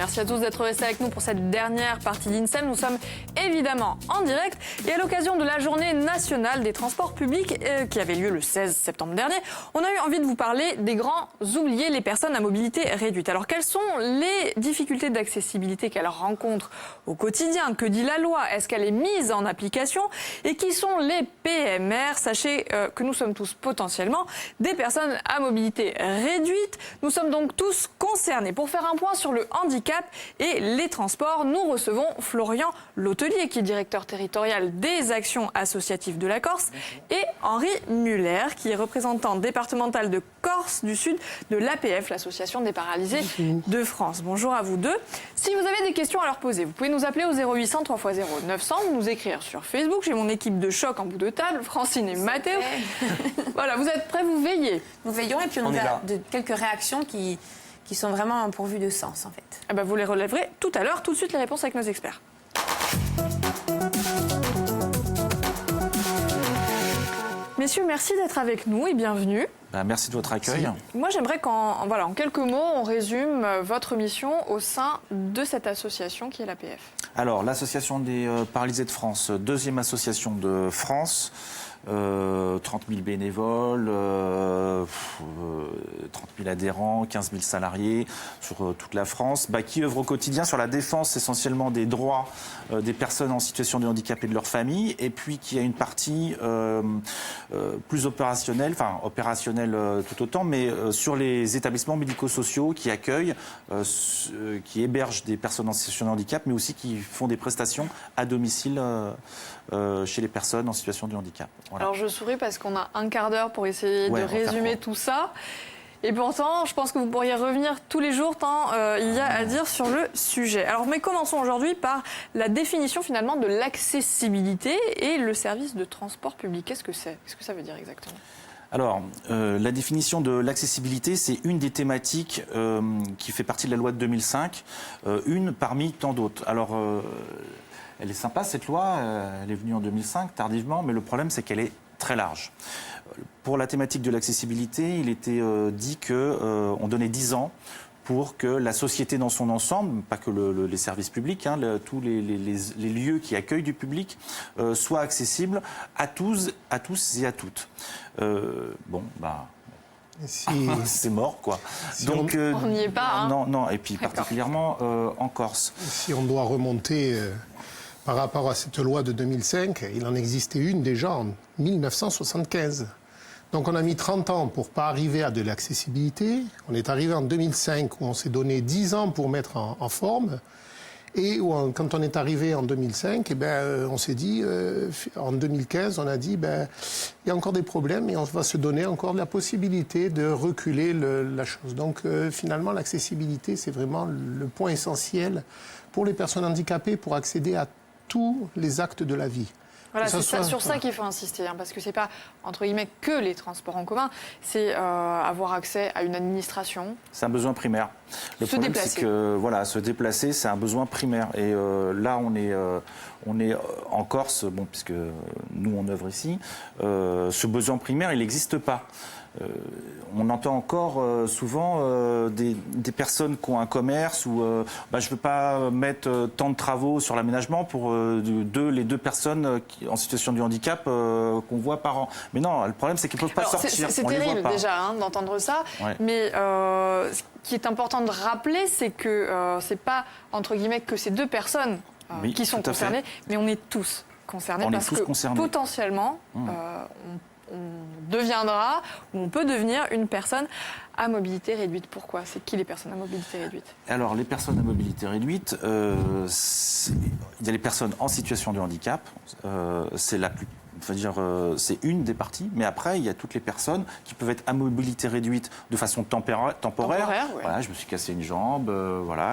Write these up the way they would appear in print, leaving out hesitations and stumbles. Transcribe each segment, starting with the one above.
Merci à tous d'être restés avec nous pour cette dernière partie d'INSEM. Nous sommes évidemment en direct et à l'occasion de la journée nationale des transports publics qui avait lieu le 16 septembre dernier, on a eu envie de vous parler des grands oubliés, les personnes à mobilité réduite. Alors quelles sont les difficultés d'accessibilité qu'elles rencontrent au quotidien? Que dit la loi? Est-ce qu'elle est mise en application? Et qui sont les PMR? Sachez que nous sommes tous potentiellement des personnes à mobilité réduite. Nous sommes donc tous concernés. Pour faire un point sur le handicap et les transports, nous recevons Florian Lotelier, qui est directeur territorial des actions associatives de la Corse, et Henri Muller, qui est représentant départemental de Corse du Sud de l'APF, l'Association des paralysés de France. Bonjour à vous deux. Si vous avez des questions à leur poser, vous pouvez nous appeler au 0800 3x0 900 ou nous écrire sur Facebook. J'ai mon équipe de choc en bout de table, Francine et Mathéo. Voilà, vous êtes prêts, vous veillez. Nous veillons et puis on a quelques réactions qui sont vraiment pourvues de sens en fait. Eh ben, vous les relèverez tout à l'heure. Tout de suite les réponses avec nos experts. Messieurs, merci d'être avec nous et bienvenue. Merci de votre accueil. Moi, j'aimerais en quelques mots, on résume votre mission au sein de cette association qui est l'APF. Alors, l'Association des paralysés de France, deuxième association de France. 30 000 bénévoles, 30 000 adhérents, 15 000 salariés sur toute la France, qui œuvrent au quotidien sur la défense essentiellement des droits des personnes en situation de handicap et de leur famille, et puis qui a une partie plus opérationnelle, enfin opérationnelle tout autant, mais sur les établissements médico-sociaux qui accueillent, qui hébergent des personnes en situation de handicap, mais aussi qui font des prestations à domicile chez les personnes en situation de handicap. Voilà. Alors je souris parce qu'on a un quart d'heure pour essayer de résumer tout ça. Et pourtant, je pense que vous pourriez revenir tous les jours tant il y a à dire sur le sujet. Alors, mais commençons aujourd'hui par la définition finalement de l'accessibilité et le service de transport public. Qu'est-ce que c'est? Qu'est-ce que ça veut dire exactement? Alors, la définition de l'accessibilité, c'est une des thématiques qui fait partie de la loi de 2005, une parmi tant d'autres. Alors, elle est sympa cette loi, elle est venue en 2005 tardivement, mais le problème c'est qu'elle est très large. Pour la thématique de l'accessibilité, il était dit qu'on donnait 10 ans pour que la société dans son ensemble, pas que les services publics, tous les lieux qui accueillent du public, soient accessibles à tous et à toutes. C'est mort, quoi. Donc, on n'y est pas. Non, et puis particulièrement en Corse. Si on doit remonter par rapport à cette loi de 2005, il en existait une déjà en 1975. Donc on a mis 30 ans pour pas arriver à de l'accessibilité. On est arrivé en 2005 où on s'est donné 10 ans pour mettre en forme. Et quand on est arrivé en 2005, on s'est dit, en 2015, on a dit, il y a encore des problèmes et on va se donner encore la possibilité de reculer la chose. Donc finalement, l'accessibilité, c'est vraiment le point essentiel pour les personnes handicapées pour accéder à tous les actes de la vie. Voilà, c'est sur ça qu'il faut insister, parce que c'est pas, entre guillemets, que les transports en commun, c'est avoir accès à une administration. C'est un besoin primaire. Le problème, c'est que se déplacer, c'est un besoin primaire. Et là, on est en Corse, puisque nous, on œuvre ici, ce besoin primaire, il n'existe pas. On entend encore souvent des personnes qui ont un commerce où je ne veux pas mettre tant de travaux sur l'aménagement pour les deux personnes en situation de handicap qu'on voit par an. Mais non, le problème c'est qu'ils ne peuvent pas sortir. C'est terrible déjà d'entendre ça, mais ce qui est important de rappeler, c'est que c'est pas entre guillemets que ces deux personnes qui sont concernées, mais on est tous concernés parce que potentiellement on deviendra, ou on peut devenir une personne à mobilité réduite. Pourquoi? C'est qui les personnes à mobilité réduite? Alors, les personnes à mobilité réduite, il y a les personnes en situation de handicap, c'est une des parties, mais après, il y a toutes les personnes qui peuvent être à mobilité réduite de façon temporaire. Voilà, je me suis cassé une jambe,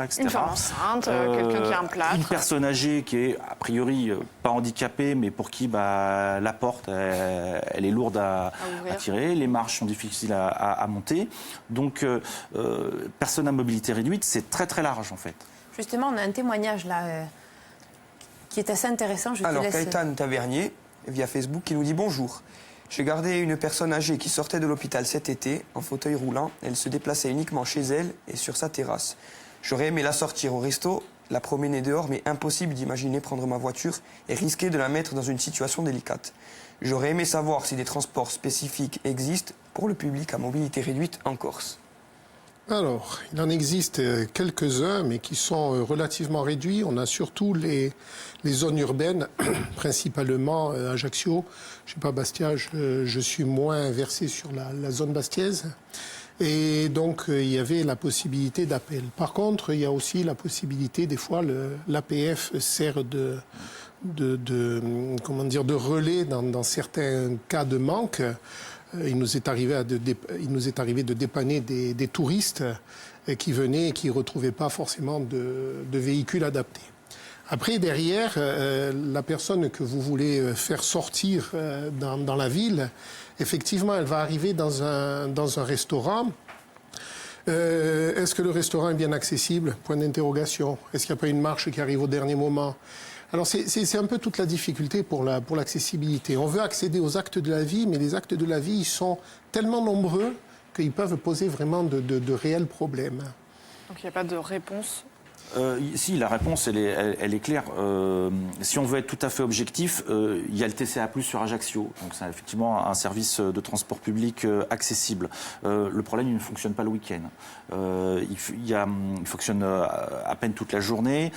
etc. Une femme enceinte, quelqu'un qui a un plâtre. Une personne âgée qui est, a priori, pas handicapée, mais pour qui la porte, elle est lourde à tirer, les marches sont difficiles à monter. Donc, personnes à mobilité réduite, c'est très, très large, en fait. Justement, on a un témoignage, là, qui est assez intéressant. Alors, Caëtan Tavernier, via Facebook, qui nous dit « Bonjour, j'ai gardé une personne âgée qui sortait de l'hôpital cet été, en fauteuil roulant. Elle se déplaçait uniquement chez elle et sur sa terrasse. J'aurais aimé la sortir au resto, la promener dehors, mais impossible d'imaginer prendre ma voiture et risquer de la mettre dans une situation délicate. J'aurais aimé savoir si des transports spécifiques existent pour le public à mobilité réduite en Corse. Alors, il en existe quelques-uns, mais qui sont relativement réduits. On a surtout les zones urbaines, principalement Ajaccio. Je ne sais pas, Bastia, je suis moins versé sur la zone bastiaise. Et donc, il y avait la possibilité d'appel. Par contre, il y a aussi la possibilité, des fois, l'APF sert de relais dans certains cas de manque. Il nous est arrivé de dépanner des touristes qui venaient et qui ne retrouvaient pas forcément de véhicules adaptés. Après, derrière, la personne que vous voulez faire sortir dans la ville, effectivement, elle va arriver dans un restaurant. Est-ce que le restaurant est bien accessible? Point d'interrogation. Est-ce qu'il n'y a pas une marche qui arrive au dernier moment? Alors c'est un peu toute la difficulté pour l'accessibilité. On veut accéder aux actes de la vie, mais les actes de la vie ils sont tellement nombreux qu'ils peuvent poser vraiment de réels problèmes. Donc il n'y a pas de réponse. Si, la réponse, elle est claire. Si on veut être tout à fait objectif, il y a le TCA+ sur Ajaccio. Donc c'est effectivement un service de transport public accessible. Le problème, il ne fonctionne pas le week-end. Il fonctionne à peine toute la journée.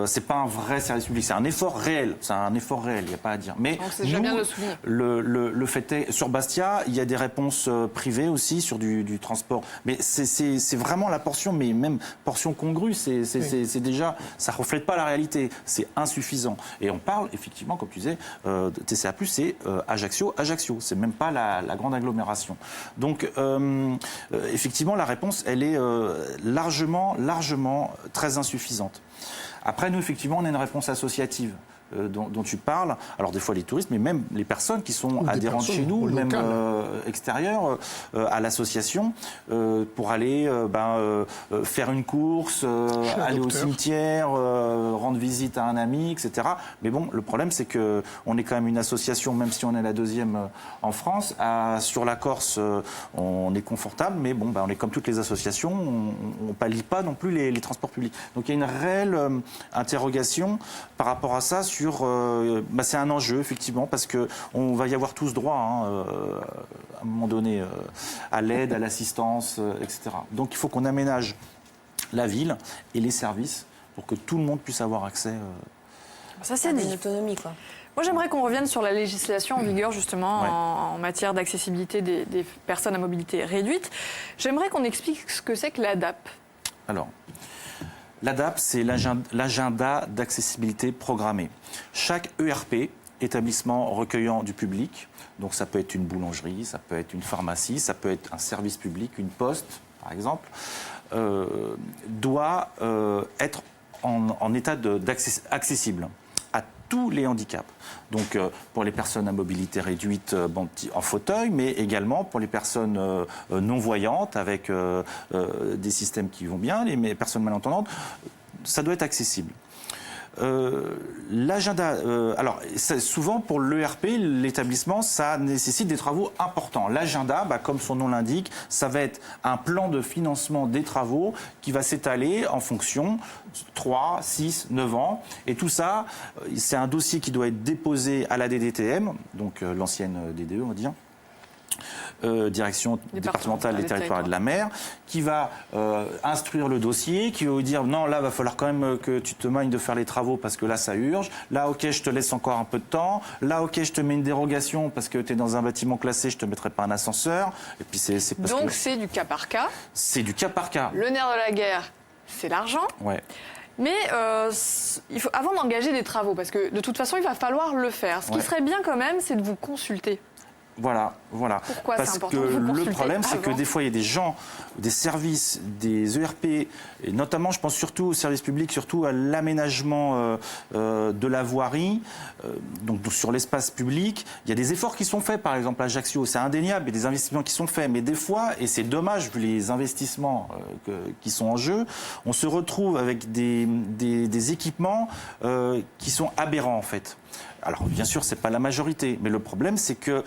C'est pas un vrai service public. C'est un effort réel. C'est un effort réel. Il n'y a pas à dire. Mais donc c'est déjà bien de le souligner. Le fait est, sur Bastia, il y a des réponses privées aussi sur du transport. Mais c'est vraiment la portion, mais même portion congrue. C'est déjà, ça ne reflète pas la réalité, c'est insuffisant. Et on parle, effectivement, comme tu disais, TCA+, c'est Ajaccio, c'est même pas la grande agglomération. Donc, effectivement, la réponse, elle est largement très insuffisante. Après, nous, effectivement, on a une réponse associative. Dont tu parles, alors des fois les touristes, mais même les personnes qui sont adhérentes chez nous, même extérieures, à l'association, pour aller faire une course, aller au cimetière, rendre visite à un ami, etc. Mais bon, le problème c'est qu'on est quand même une association, même si on est la deuxième en France. Sur la Corse, on est confortable, mais bon, on est comme toutes les associations, on ne pallie pas non plus les transports publics. Donc il y a une réelle interrogation par rapport à ça sur c'est un enjeu, effectivement, parce qu'on va y avoir tous droit, à un moment donné, à l'aide, à l'assistance, etc. Donc il faut qu'on aménage la ville et les services pour que tout le monde puisse avoir accès. Ça, c'est une autonomie, quoi. Moi, j'aimerais qu'on revienne sur la législation en vigueur, justement, en matière d'accessibilité des personnes à mobilité réduite. J'aimerais qu'on explique ce que c'est que l'ADAP. Alors, l'ADAP, c'est l'agenda d'accessibilité programmée. Chaque ERP, établissement recueillant du public, donc ça peut être une boulangerie, ça peut être une pharmacie, ça peut être un service public, une poste, par exemple, doit être en état accessible à tous les handicaps. Donc pour les personnes à mobilité réduite en fauteuil, mais également pour les personnes non-voyantes avec des systèmes qui vont bien, les personnes malentendantes, ça doit être accessible. L'agenda, alors souvent pour l'ERP, l'établissement, ça nécessite des travaux importants. L'agenda, comme son nom l'indique, ça va être un plan de financement des travaux qui va s'étaler en fonction 3, 6, 9 ans. Et tout ça, c'est un dossier qui doit être déposé à la DDTM, donc l'ancienne DDE, on va dire. Direction départementale des territoires et de la mer, qui va instruire le dossier, qui va vous dire non, là, va falloir quand même que tu te manges de faire les travaux parce que là, ça urge. Là, ok, je te laisse encore un peu de temps. Là, ok, je te mets une dérogation parce que tu es dans un bâtiment classé, je te mettrai pas un ascenseur. Et puis c'est parce donc c'est du cas par cas. C'est du cas par cas. Le nerf de la guerre, c'est l'argent. Ouais. Mais il faut, avant d'engager des travaux, parce que de toute façon, il va falloir le faire. Ce qui serait bien quand même, c'est de vous consulter. Voilà. Pourquoi parce c'est important que de vous le problème, c'est que avant. des fois, il y a des gens, des services, des ERP, et notamment, je pense surtout aux services publics, surtout à l'aménagement de la voirie, donc sur l'espace public. Il y a des efforts qui sont faits, par exemple à Ajaccio, c'est indéniable, il y a des investissements qui sont faits, mais des fois, et c'est dommage vu les investissements qui sont en jeu, on se retrouve avec des équipements qui sont aberrants en fait. Alors bien sûr, c'est pas la majorité, mais le problème c'est que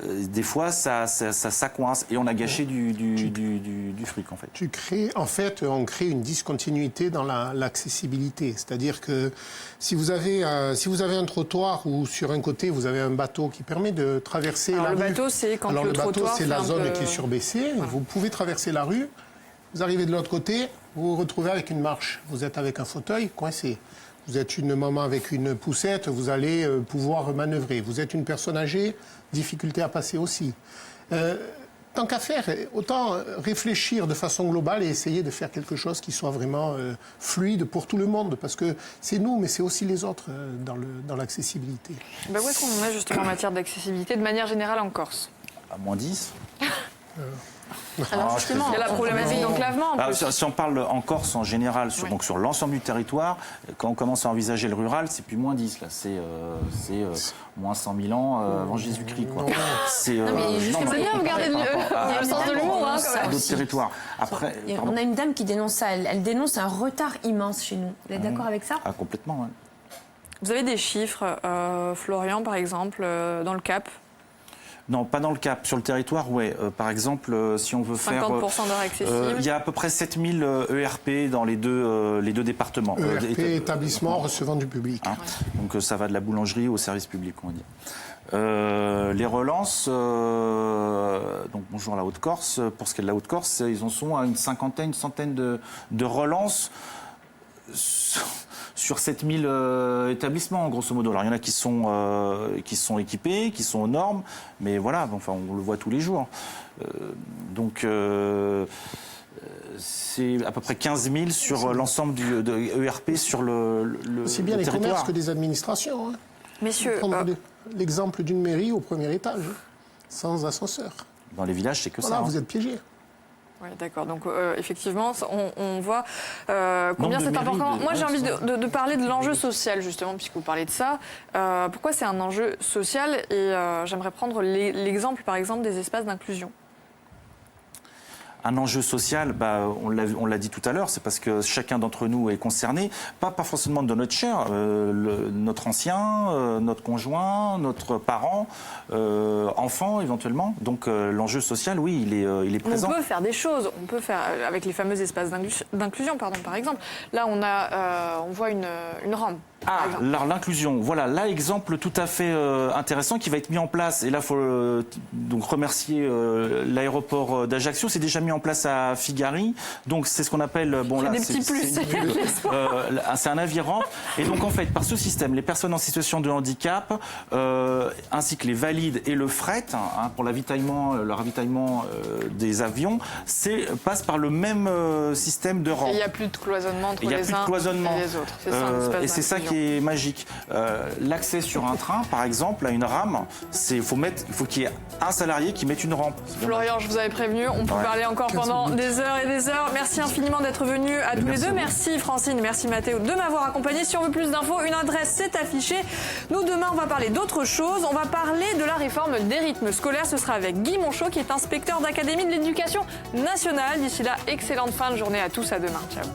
des fois, ça coince et on a gâché du fric, en fait. On crée une discontinuité dans l'accessibilité. C'est-à-dire que si vous avez un trottoir où sur un côté, vous avez un bateau qui permet de traverser la rue. Le bateau, c'est quand le trottoir... le bateau, c'est la zone qui est sur surbaissée. Ouais. Vous pouvez traverser la rue, vous arrivez de l'autre côté, vous vous retrouvez avec une marche. Vous êtes avec un fauteuil coincé. Vous êtes une maman avec une poussette, vous allez pouvoir manœuvrer. Vous êtes une personne âgée, difficulté à passer aussi. Tant qu'à faire, autant réfléchir de façon globale et essayer de faire quelque chose qui soit vraiment fluide pour tout le monde. Parce que c'est nous, mais c'est aussi les autres dans l'accessibilité. Où est-ce qu'on en est justement en matière d'accessibilité de manière générale en Corse? À moins 10. Alors justement, il y a la problématique d'enclavement. Si on parle en Corse en général, sur l'ensemble du territoire, quand on commence à envisager le rural, c'est plus moins 10, là. C'est moins 100 000 ans avant Jésus-Christ, quoi. C'est bien, vous gardez le sens de l'humour, hein, quand même. D'autres territoires. Après, on a une dame qui dénonce ça. Elle dénonce un retard immense chez nous. Vous êtes d'accord avec ça? Complètement, oui. Vous avez des chiffres, Florian, par exemple, dans le Cap? Non, pas dans le Cap. Sur le territoire, oui. Par exemple, si on veut 50% d'heures accessibles. Il y a à peu près 7000 ERP dans les deux départements. ERP, établissements recevant du public. Hein. Donc ça va de la boulangerie au service public, on va dire. Les relances, donc bonjour la Haute-Corse. Pour ce qui est de la Haute-Corse, ils en sont à une centaine de relances sur 7000 établissements, grosso modo. Alors, il y en a qui sont équipés, qui sont aux normes, mais voilà, enfin, on le voit tous les jours. Donc, c'est à peu près 15 000 sur l'ensemble de ERP sur le aussi bien les territoire. commerces que des administrations. Hein. Messieurs, l'exemple d'une mairie au premier étage, sans ascenseur. Dans les villages, c'est que voilà, ça. vous êtes piégés. Oui, d'accord. Donc, effectivement, on voit combien c'est important. Moi, j'ai envie de parler de l'enjeu social, justement, puisque vous parlez de ça. Pourquoi c'est un enjeu social? Et j'aimerais prendre l'exemple, par exemple, des espaces d'inclusion. Un enjeu social, on l'a dit tout à l'heure, c'est parce que chacun d'entre nous est concerné, pas forcément de notre chair, notre ancien, notre conjoint, notre parent, enfant éventuellement. Donc l'enjeu social, oui, il est présent. On peut faire des choses, on peut faire avec les fameux espaces d'inclusion, par exemple. Là, on voit une rampe. L'inclusion, voilà, là, exemple tout à fait intéressant qui va être mis en place. Et là, il faut donc remercier l'aéroport d'Ajaccio. C'est déjà mis en place à Figari. Donc, c'est ce qu'on appelle... c'est un navire-rampe. Et donc, en fait, par ce système, les personnes en situation de handicap, ainsi que les valides et le fret, pour le ravitaillement des avions, passe par le même système de rampe. Il n'y a plus de cloisonnement entre les uns et les autres. C'est ça, un espace et c'est ça qui est magique. L'accès sur un train, par exemple, à une rame, il faut qu'il y ait un salarié qui mette une rampe. Florian, je vous avais prévenu, on peut parler encore pendant des heures et des heures. Merci infiniment d'être venus à tous les deux. Merci Francine, merci Mathéo de m'avoir accompagné. Si on veut plus d'infos, une adresse s'est affichée. Nous, demain, on va parler d'autre chose. On va parler de la réforme des rythmes scolaires. Ce sera avec Guy Monchot, qui est inspecteur d'académie de l'éducation nationale. D'ici là, excellente fin de journée à tous. À demain. Ciao.